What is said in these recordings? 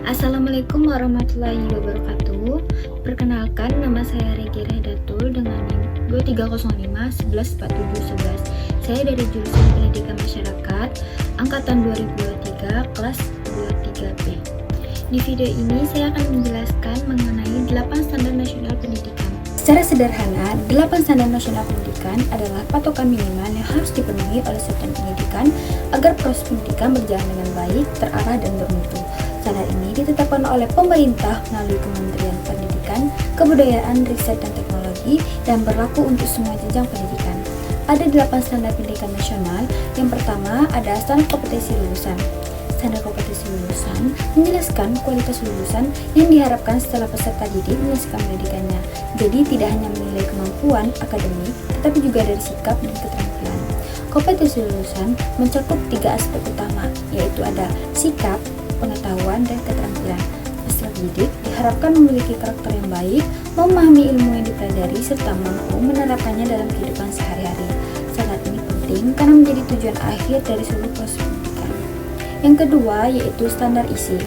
Assalamualaikum warahmatullahi wabarakatuh. Perkenalkan, nama saya Regi Redatul dengan NIM 2305114711. Saya dari jurusan Pendidikan Masyarakat angkatan 2023 kelas 23B. Di video ini saya akan menjelaskan mengenai 8 standar nasional pendidikan. Secara sederhana, 8 standar nasional pendidikan adalah patokan minimal yang harus dipenuhi oleh satuan pendidikan agar proses pendidikan berjalan dengan baik, terarah, dan bermutu. Standar ini ditetapkan oleh pemerintah melalui Kementerian Pendidikan, Kebudayaan, Riset, dan Teknologi dan berlaku untuk semua jenjang pendidikan. Ada 8 standar pendidikan nasional. Yang pertama ada standar kompetensi lulusan. Standar kompetensi lulusan menjelaskan kualitas lulusan yang diharapkan setelah peserta didik menyelesaikan pendidikannya. Jadi tidak hanya menilai kemampuan akademik, tetapi juga dari sikap dan keterampilan. Kompetensi lulusan mencakup 3 aspek utama, yaitu ada sikap, pengetahuan, dan keterampilan. Peserta didik diharapkan memiliki karakter yang baik, memahami ilmu yang dipelajari, serta mampu menerapkannya dalam kehidupan sehari-hari. Standar ini penting karena menjadi tujuan akhir dari seluruh proses pendidikan. Yang kedua yaitu standar isi.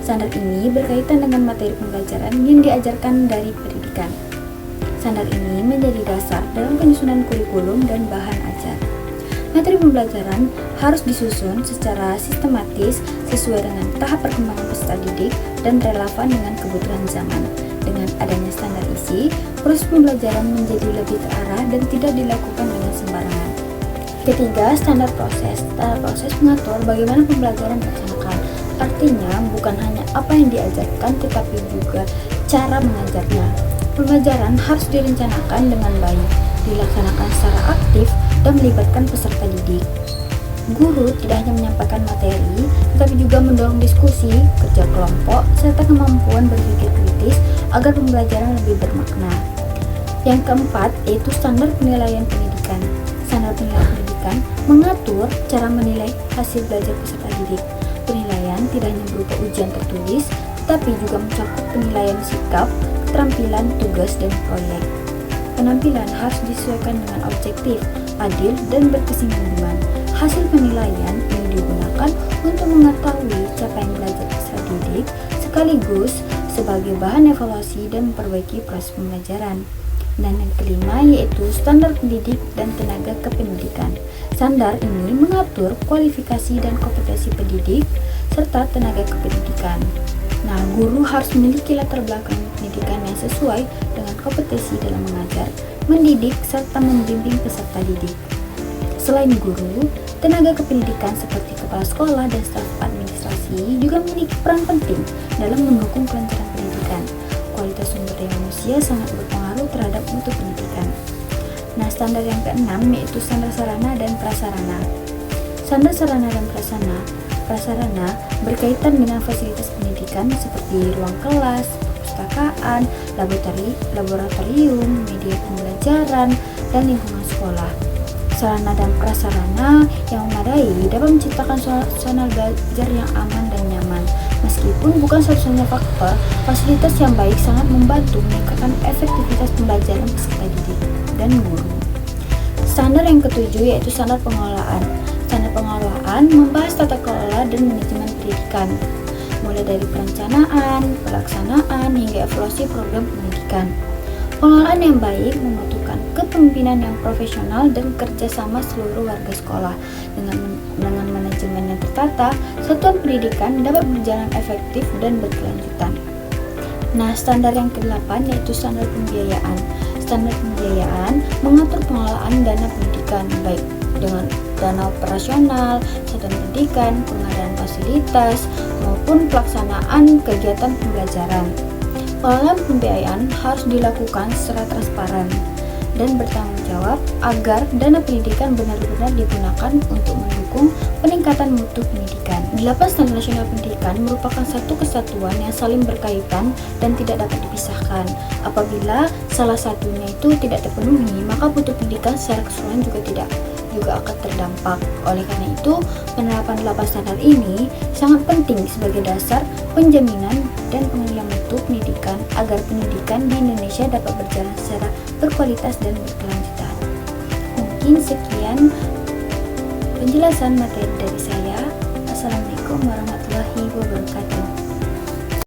Standar ini berkaitan dengan materi pembelajaran yang diajarkan dari pendidikan. Standar ini menjadi dasar dalam penyusunan kurikulum dan bahan ajar. Materi pembelajaran harus disusun secara sistematis sesuai dengan tahap perkembangan peserta didik dan relevan dengan kebutuhan zaman. Dengan adanya standar isi, proses pembelajaran menjadi lebih terarah dan tidak dilakukan dengan sembarangan. Ketiga, standar proses. Standar proses mengatur bagaimana pembelajaran dilaksanakan. Artinya, bukan hanya apa yang diajarkan, tetapi juga cara mengajarnya. Pembelajaran harus direncanakan dengan baik, dilaksanakan secara aktif, dan melibatkan peserta didik. Guru tidak hanya menyampaikan materi, tetapi juga mendorong diskusi, kerja kelompok, serta kemampuan berpikir kritis agar pembelajaran lebih bermakna. Yang keempat, yaitu standar penilaian pendidikan. Standar penilaian pendidikan mengatur cara menilai hasil belajar peserta didik. Penilaian tidak hanya berupa ujian tertulis, tetapi juga mencakup penilaian sikap, keterampilan, tugas, dan proyek. Penampilan harus disesuaikan dengan objektif, adil, dan berkesinambungan. Hasil penilaian ini digunakan untuk mengetahui capaian belajar peserta didik, sekaligus sebagai bahan evaluasi dan memperbaiki proses pembelajaran. Dan yang kelima yaitu standar pendidik dan tenaga kependidikan. Standar ini mengatur kualifikasi dan kompetensi pendidik serta tenaga kependidikan. Nah, guru harus memiliki latar belakang pendidikan yang sesuai dengan kompetensi dalam mengajar, mendidik, serta membimbing peserta didik. Selain guru, tenaga kependidikan seperti kepala sekolah dan staf administrasi juga memiliki peran penting dalam mendukung kelancaran pendidikan. Kualitas sumber daya manusia sangat berpengaruh terhadap mutu pendidikan. Nah, standar yang keenam yaitu standar sarana dan prasarana. Standar sarana dan prasarana berkaitan dengan fasilitas pendidikan seperti ruang kelas, perpustakaan, laboratorium, media pembelajaran, dan lingkungan sekolah. Sarana dan prasarana yang memadai dapat menciptakan suasana belajar yang aman dan nyaman. Meskipun bukan satu-satunya faktor, fasilitas yang baik sangat membantu meningkatkan efektivitas pembelajaran peserta didik dan guru. Standar yang ketujuh yaitu standar pengelolaan. Standar pengelolaan membahas tata kelola dan manajemen pendidikan, mulai dari perencanaan, pelaksanaan, hingga evaluasi program pendidikan. Pengelolaan yang baik membutuhkan kepemimpinan yang profesional dan kerjasama seluruh warga sekolah. Dengan manajemen yang tertata, satuan pendidikan dapat berjalan efektif dan berkelanjutan. Nah, standar yang ke-8 yaitu standar pembiayaan. Standar pembiayaan mengatur pengelolaan dana pendidikan, baik dengan dana operasional, satuan pendidikan, pengadaan fasilitas, maupun pelaksanaan kegiatan pembelajaran. Pengelolaan pembiayaan harus dilakukan secara transparan dan bertanggung jawab agar dana pendidikan benar-benar digunakan untuk mendukung peningkatan mutu pendidikan. 8 standar nasional pendidikan merupakan satu kesatuan yang saling berkaitan dan tidak dapat dipisahkan. Apabila salah satunya itu tidak terpenuhi, maka mutu pendidikan secara keseluruhan juga akan terdampak. Oleh karena itu, penerapan 8 standar ini sangat penting sebagai dasar penjaminan dan penilaian mutu pendidikan agar pendidikan di Indonesia dapat berjalan secara berkualitas dan berkelanjutan. Mungkin sekian penjelasan materi dari saya. Assalamualaikum warahmatullahi wabarakatuh.